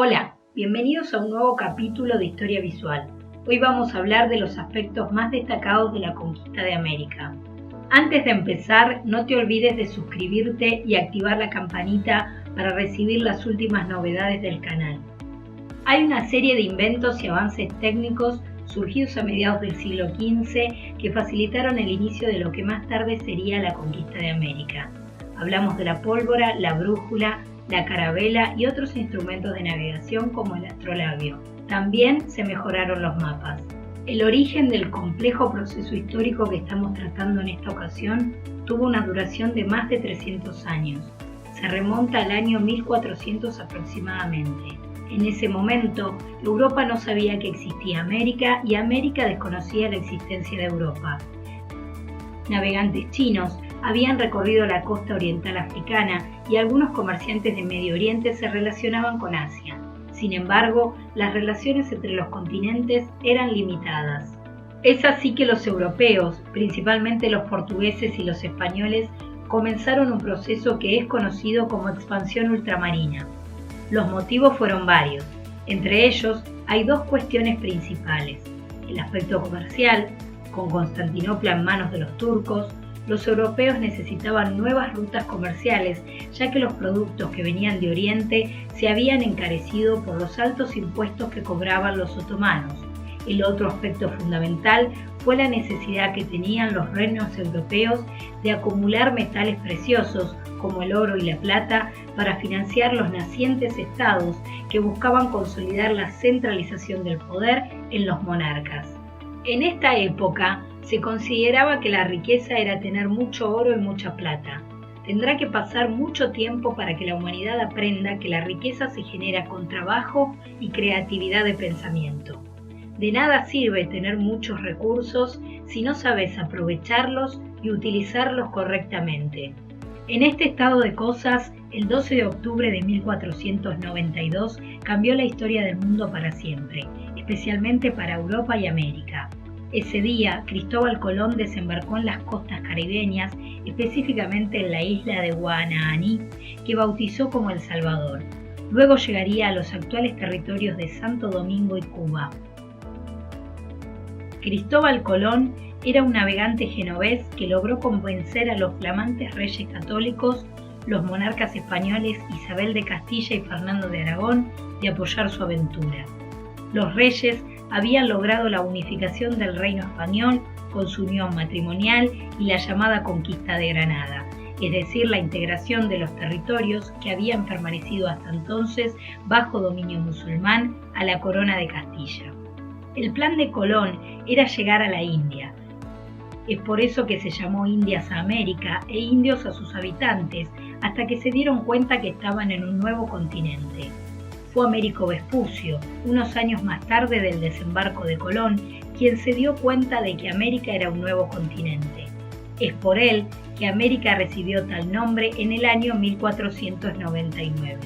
Hola, bienvenidos a un nuevo capítulo de Historia Visual. Hoy vamos a hablar de los aspectos más destacados de la conquista de América. Antes de empezar, no te olvides de suscribirte y activar la campanita para recibir las últimas novedades del canal. Hay una serie de inventos y avances técnicos surgidos a mediados del siglo XV que facilitaron el inicio de lo que más tarde sería la conquista de América. Hablamos de la pólvora, la brújula, la carabela y otros instrumentos de navegación como el astrolabio. También se mejoraron los mapas. El origen del complejo proceso histórico que estamos tratando en esta ocasión tuvo una duración de más de 300 años. Se remonta al año 1400 aproximadamente. En ese momento, Europa no sabía que existía América y América desconocía la existencia de Europa. Navegantes chinos habían recorrido la costa oriental africana y algunos comerciantes de Medio Oriente se relacionaban con Asia. Sin embargo, las relaciones entre los continentes eran limitadas. Es así que los europeos, principalmente los portugueses y los españoles, comenzaron un proceso que es conocido como expansión ultramarina. Los motivos fueron varios. Entre ellos, hay dos cuestiones principales: el aspecto comercial. Con Constantinopla en manos de los turcos, los europeos necesitaban nuevas rutas comerciales, ya que los productos que venían de Oriente se habían encarecido por los altos impuestos que cobraban los otomanos. El otro aspecto fundamental fue la necesidad que tenían los reinos europeos de acumular metales preciosos, como el oro y la plata, para financiar los nacientes estados que buscaban consolidar la centralización del poder en los monarcas. En esta época se consideraba que la riqueza era tener mucho oro y mucha plata. Tendrá que pasar mucho tiempo para que la humanidad aprenda que la riqueza se genera con trabajo y creatividad de pensamiento. De nada sirve tener muchos recursos si no sabes aprovecharlos y utilizarlos correctamente. En este estado de cosas, el 12 de octubre de 1492 cambió la historia del mundo para siempre, especialmente para Europa y América. Ese día, Cristóbal Colón desembarcó en las costas caribeñas, específicamente en la isla de Guanahani, que bautizó como El Salvador. Luego llegaría a los actuales territorios de Santo Domingo y Cuba. Cristóbal Colón era un navegante genovés que logró convencer a los flamantes reyes católicos, los monarcas españoles Isabel de Castilla y Fernando de Aragón, de apoyar su aventura. Los reyes habían logrado la unificación del reino español con su unión matrimonial y la llamada Conquista de Granada, es decir, la integración de los territorios que habían permanecido hasta entonces bajo dominio musulmán a la corona de Castilla. El plan de Colón era llegar a la India. Es por eso que se llamó Indias a América e indios a sus habitantes, hasta que se dieron cuenta que estaban en un nuevo continente. Fue Américo Vespucio, unos años más tarde del desembarco de Colón, quien se dio cuenta de que América era un nuevo continente. Es por él que América recibió tal nombre en el año 1499.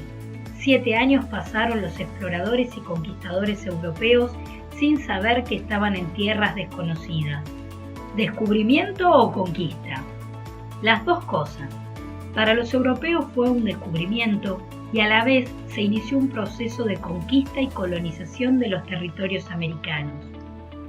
7 años pasaron los exploradores y conquistadores europeos sin saber que estaban en tierras desconocidas. ¿Descubrimiento o conquista? Las dos cosas. Para los europeos fue un descubrimiento y a la vez se inició un proceso de conquista y colonización de los territorios americanos.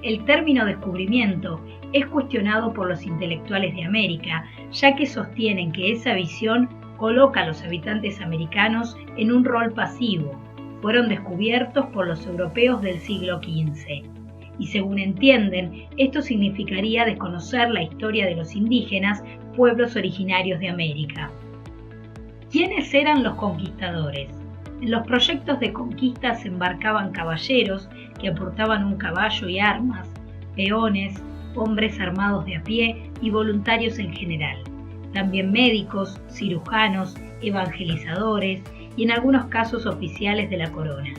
El término descubrimiento es cuestionado por los intelectuales de América, ya que sostienen que esa visión coloca a los habitantes americanos en un rol pasivo. Fueron descubiertos por los europeos del siglo XV. Y según entienden, esto significaría desconocer la historia de los indígenas, pueblos originarios de América. ¿Quiénes eran los conquistadores? En los proyectos de conquista se embarcaban caballeros que aportaban un caballo y armas, peones, hombres armados de a pie y voluntarios en general. También médicos, cirujanos, evangelizadores y en algunos casos oficiales de la corona.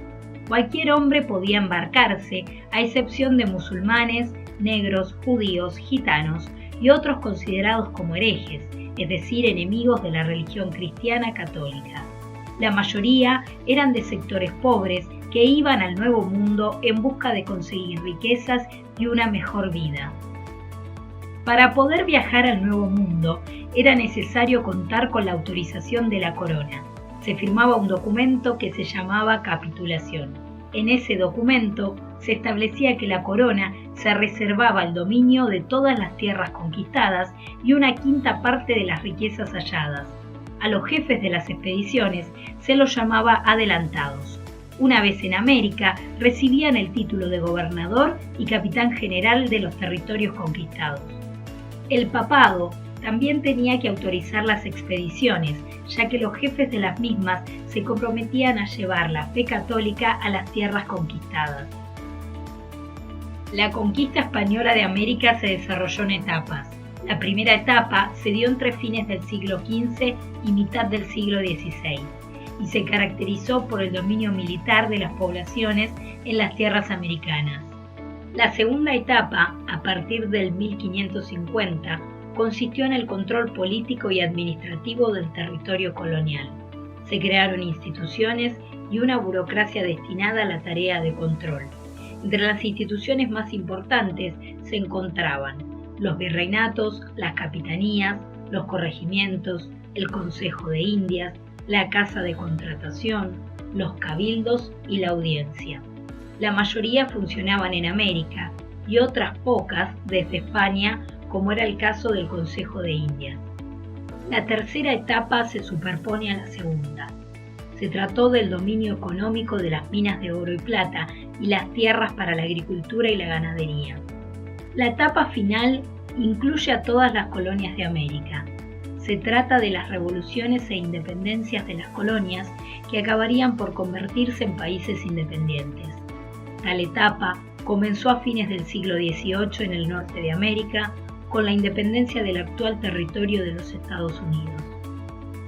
Cualquier hombre podía embarcarse, a excepción de musulmanes, negros, judíos, gitanos y otros considerados como herejes, es decir, enemigos de la religión cristiana católica. La mayoría eran de sectores pobres que iban al Nuevo Mundo en busca de conseguir riquezas y una mejor vida. Para poder viajar al Nuevo Mundo era necesario contar con la autorización de la corona. se firmaba un documento que se llamaba capitulación. En ese documento se establecía que la corona se reservaba el dominio de todas las tierras conquistadas y una quinta parte de las riquezas halladas. A los jefes de las expediciones se los llamaba adelantados. Una vez en América, recibían el título de gobernador y capitán general de los territorios conquistados. El papado también tenía que autorizar las expediciones, ya que los jefes de las mismas se comprometían a llevar la fe católica a las tierras conquistadas. La conquista española de América se desarrolló en etapas. La primera etapa se dio entre fines del siglo XV y mitad del siglo XVI, y se caracterizó por el dominio militar de las poblaciones en las tierras americanas. La segunda etapa, a partir del 1550, consistió en el control político y administrativo del territorio colonial. Se crearon instituciones y una burocracia destinada a la tarea de control. Entre las instituciones más importantes se encontraban los virreinatos, las capitanías, los corregimientos, el Consejo de Indias, la Casa de Contratación, los cabildos y la audiencia. La mayoría funcionaban en América y otras pocas desde España, como era el caso del Consejo de Indias. La tercera etapa se superpone a la segunda. Se trató del dominio económico de las minas de oro y plata y las tierras para la agricultura y la ganadería. La etapa final incluye a todas las colonias de América. Se trata de las revoluciones e independencias de las colonias que acabarían por convertirse en países independientes. Tal etapa comenzó a fines del siglo XVIII en el norte de América, con la independencia del actual territorio de los Estados Unidos.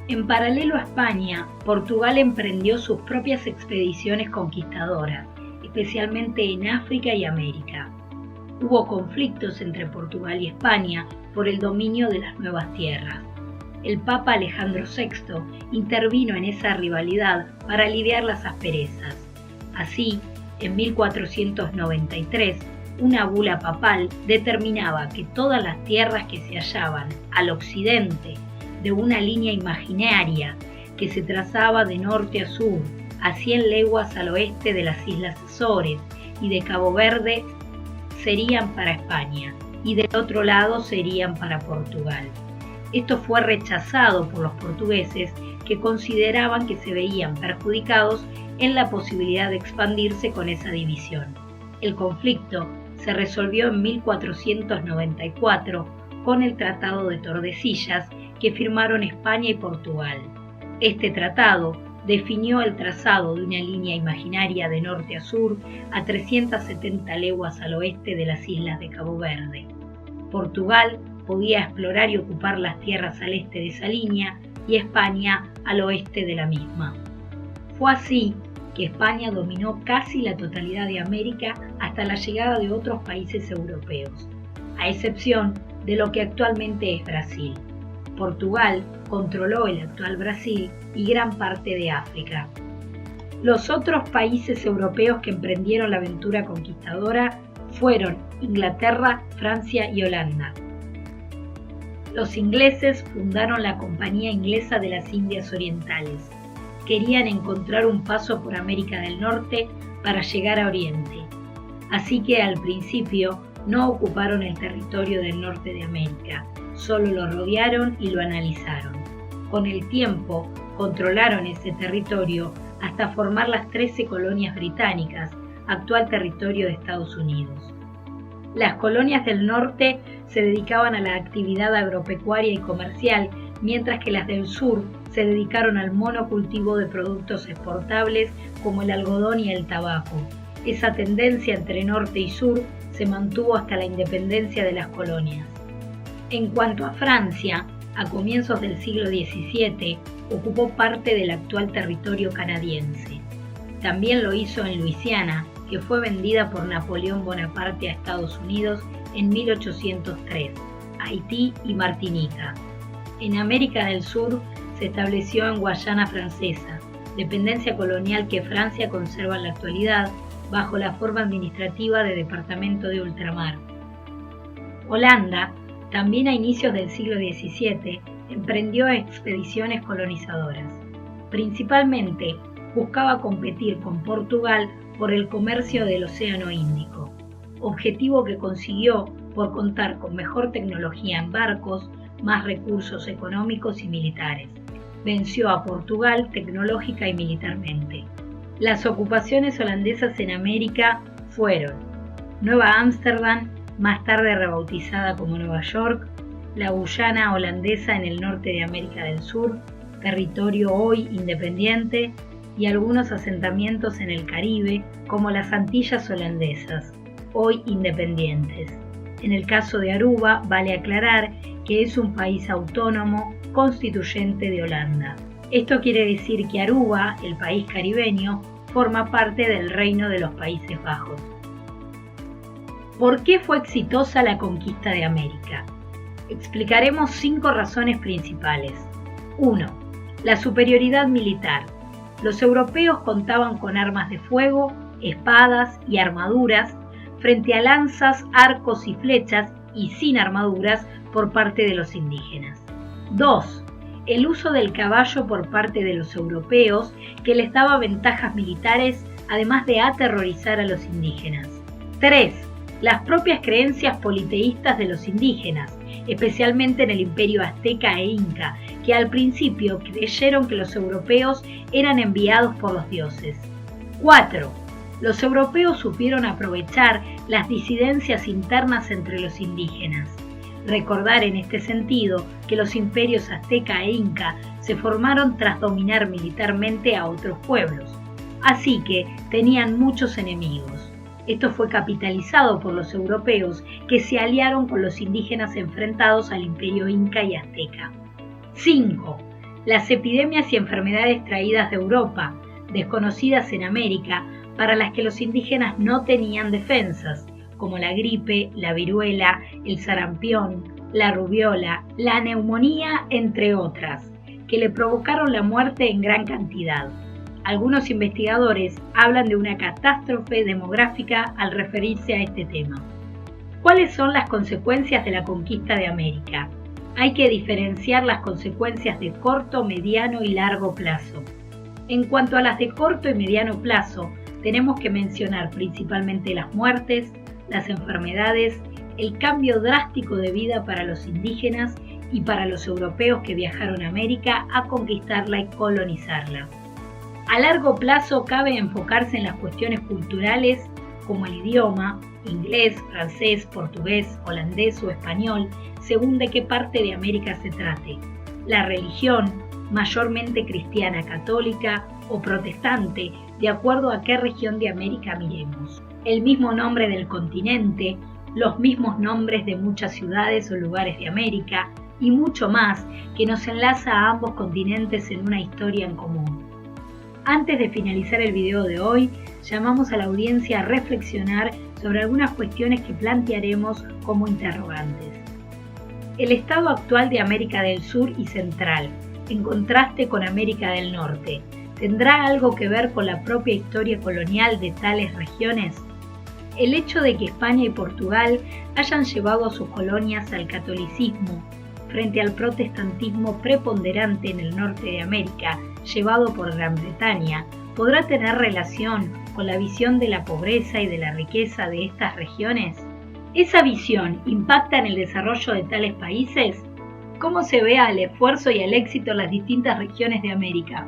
En paralelo a España, Portugal emprendió sus propias expediciones conquistadoras, especialmente en África y América. Hubo conflictos entre Portugal y España por el dominio de las nuevas tierras. El Papa Alejandro VI intervino en esa rivalidad para aliviar las asperezas. Así, en 1493, una bula papal determinaba que todas las tierras que se hallaban al occidente de una línea imaginaria que se trazaba de norte a sur, a 100 leguas al oeste de las Islas Azores y de Cabo Verde, serían para España, y del otro lado serían para Portugal. Esto fue rechazado por los portugueses, que consideraban que se veían perjudicados en la posibilidad de expandirse con esa división. El conflicto se resolvió en 1494 con el Tratado de Tordesillas que firmaron España y Portugal. Este tratado definió el trazado de una línea imaginaria de norte a sur a 370 leguas al oeste de las islas de Cabo Verde. Portugal podía explorar y ocupar las tierras al este de esa línea y España al oeste de la misma. Fue así que España dominó casi la totalidad de América hasta la llegada de otros países europeos, a excepción de lo que actualmente es Brasil. Portugal controló el actual Brasil y gran parte de África. Los otros países europeos que emprendieron la aventura conquistadora fueron Inglaterra, Francia y Holanda. Los ingleses fundaron la Compañía Inglesa de las Indias Orientales. Querían encontrar un paso por América del Norte para llegar a Oriente. Así que al principio no ocuparon el territorio del norte de América, solo lo rodearon y lo analizaron. Con el tiempo controlaron ese territorio hasta formar las 13 colonias británicas, actual territorio de Estados Unidos. Las colonias del norte se dedicaban a la actividad agropecuaria y comercial, mientras que las del sur se dedicaron al monocultivo de productos exportables como el algodón y el tabaco. Esa tendencia entre norte y sur se mantuvo hasta la independencia de las colonias. En cuanto a Francia, a comienzos del siglo XVII ocupó parte del actual territorio canadiense. También lo hizo en Luisiana, que fue vendida por Napoleón Bonaparte a Estados Unidos en 1803, Haití y Martinica. En América del Sur se estableció en Guayana Francesa, dependencia colonial que Francia conserva en la actualidad bajo la forma administrativa de Departamento de Ultramar. Holanda, también a inicios del siglo XVII, emprendió expediciones colonizadoras. Principalmente buscaba competir con Portugal por el comercio del Océano Índico, objetivo que consiguió por contar con mejor tecnología en barcos, más recursos económicos y militares. Venció a Portugal tecnológica y militarmente. Las ocupaciones holandesas en América fueron Nueva Ámsterdam, más tarde rebautizada como Nueva York, la Guyana holandesa en el norte de América del Sur, territorio hoy independiente, y algunos asentamientos en el Caribe, como las Antillas holandesas, hoy independientes. En el caso de Aruba, vale aclarar que es un país autónomo constituyente de Holanda. Esto quiere decir que Aruba, el país caribeño, forma parte del Reino de los Países Bajos. ¿Por qué fue exitosa la conquista de América? Explicaremos 5 razones principales. 1. La superioridad militar. Los europeos contaban con armas de fuego, espadas y armaduras frente a lanzas, arcos y flechas y sin armaduras por parte de los indígenas. 2. El uso del caballo por parte de los europeos, que les daba ventajas militares, además de aterrorizar a los indígenas. 3. Las propias creencias politeístas de los indígenas, especialmente en el imperio azteca e inca, que al principio creyeron que los europeos eran enviados por los dioses. 4. Los europeos supieron aprovechar las disidencias internas entre los indígenas. Recordar en este sentido que los imperios azteca e inca se formaron tras dominar militarmente a otros pueblos, así que tenían muchos enemigos. Esto fue capitalizado por los europeos, que se aliaron con los indígenas enfrentados al imperio inca y azteca. 5. Las epidemias y enfermedades traídas de Europa, desconocidas en América, para las que los indígenas no tenían defensas, como la gripe, la viruela, el sarampión, la rubiola, la neumonía, entre otras, que le provocaron la muerte en gran cantidad. Algunos investigadores hablan de una catástrofe demográfica al referirse a este tema. ¿Cuáles son las consecuencias de la conquista de América? Hay que diferenciar las consecuencias de corto, mediano y largo plazo. En cuanto a las de corto y mediano plazo, tenemos que mencionar principalmente las muertes, las enfermedades, el cambio drástico de vida para los indígenas y para los europeos que viajaron a América a conquistarla y colonizarla. A largo plazo cabe enfocarse en las cuestiones culturales como el idioma, inglés, francés, portugués, holandés o español, según de qué parte de América se trate. La religión, mayormente cristiana católica o protestante, de acuerdo a qué región de América miremos. El mismo nombre del continente, los mismos nombres de muchas ciudades o lugares de América y mucho más que nos enlaza a ambos continentes en una historia en común. Antes de finalizar el video de hoy, llamamos a la audiencia a reflexionar sobre algunas cuestiones que plantearemos como interrogantes. El estado actual de América del Sur y Central, en contraste con América del Norte, ¿tendrá algo que ver con la propia historia colonial de tales regiones? El hecho de que España y Portugal hayan llevado a sus colonias al catolicismo frente al protestantismo preponderante en el norte de América, llevado por Gran Bretaña, ¿podrá tener relación con la visión de la pobreza y de la riqueza de estas regiones? ¿Esa visión impacta en el desarrollo de tales países? ¿Cómo se ve al esfuerzo y al éxito en las distintas regiones de América?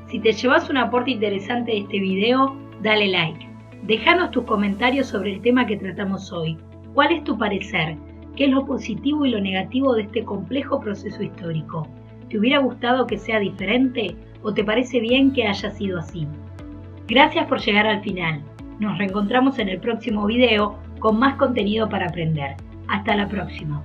Si te llevas un aporte interesante de este video, dale like. Déjanos tus comentarios sobre el tema que tratamos hoy. ¿Cuál es tu parecer? ¿Qué es lo positivo y lo negativo de este complejo proceso histórico? ¿Te hubiera gustado que sea diferente o te parece bien que haya sido así? Gracias por llegar al final. Nos reencontramos en el próximo video con más contenido para aprender. Hasta la próxima.